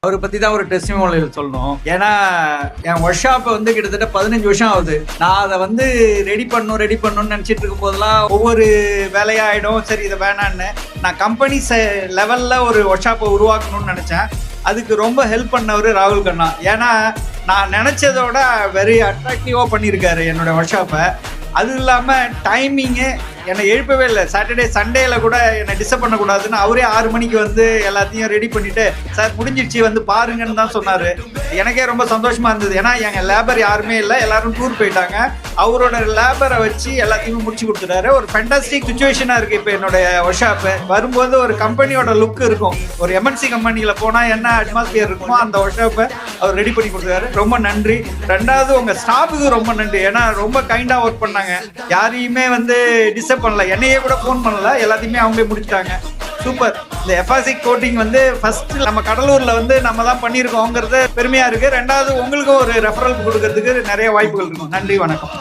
அவரை பத்தி தான் ஒரு டெஸ்டிமோனியல் சொல்லணும். ஏன்னா என் ஒர்க் ஷாப் வந்து கிட்டத்தட்ட 15 வருஷம் ஆகுது. நான் அதை வந்து ரெடி பண்ணணும்னு நினைச்சிட்டு இருக்கும் போதெல்லாம் ஒவ்வொரு வேலையாயிடும். சரி இதை வேணான்னு நான் கம்பெனி லெவல்ல ஒரு ஒர்க் ஷாப்பை உருவாக்கணும்னு நினைச்சேன். அதுக்கு ரொம்ப ஹெல்ப் பண்ணவர் ராகுல் கண்ணா. ஏன்னா நான் நினைச்சதோட வெரி அட்ராக்டிவா பண்ணியிருக்காரு என்னோட ஒர்க் ஷாப்பை. அது இல்லாமல் டைமிங்கு என்னை எழுப்பவே இல்லை. சாட்டர்டே சண்டேல கூட என்னை டிஸ்டர்ப் பண்ணக்கூடாதுன்னு அவரே 6 மணிக்கு வந்து எல்லாத்தையும் ரெடி பண்ணிட்டு சார் முடிஞ்சிடுச்சு வந்து பாருங்கன்னு தான் சொன்னார். எனக்கே ரொம்ப சந்தோஷமா இருந்தது. ஏன்னா எங்கள் லேபர் யாருமே இல்லை, எல்லாரும் டூர் போயிட்டாங்க. அவரோட லேபரை வச்சு எல்லாத்தையுமே முடிச்சு கொடுத்துட்டாரு. ஒரு ஃபேண்டாஸ்டிக் சுச்சுவேஷனாக இருக்குது இப்போ என்னோட ஒர்க் ஷாப்பு. வரும்போது ஒரு கம்பெனியோட லுக் இருக்கும். ஒரு எம்என்சி கம்பெனியில் போனால் என்ன அட்மாஸ்பியர் இருக்குமோ அந்த ஒர்க் ஷாப்பை அவர் ரெடி பண்ணி கொடுத்தாரு. ரொம்ப நன்றி. ரெண்டாவது உங்கள் ஸ்டாஃபுக்கு ரொம்ப நன்றி. ஏன்னா ரொம்ப கைண்டாக ஒர்க் பண்ணாங்க. யாரையுமே வந்து டிஸ்டர்ப் பண்ணல, என்னையே கூட ஃபோன் பண்ணல, எல்லாத்தையுமே அவங்களே முடிச்சிட்டாங்க. சூப்பர். இந்த எஃப்ஆர்சிக் கோட்டிங் வந்து ஃபர்ஸ்ட் நம்ம கடலூர்ல வந்து நம்ம தான் பண்ணியிருக்கோங்கிறது பெருமையா இருக்கு. ரெண்டாவது உங்களுக்கும் ஒரு ரெஃபரல் கொடுக்கறதுக்கு நிறைய வாய்ப்புகள் இருக்கும். நன்றி, வணக்கம்.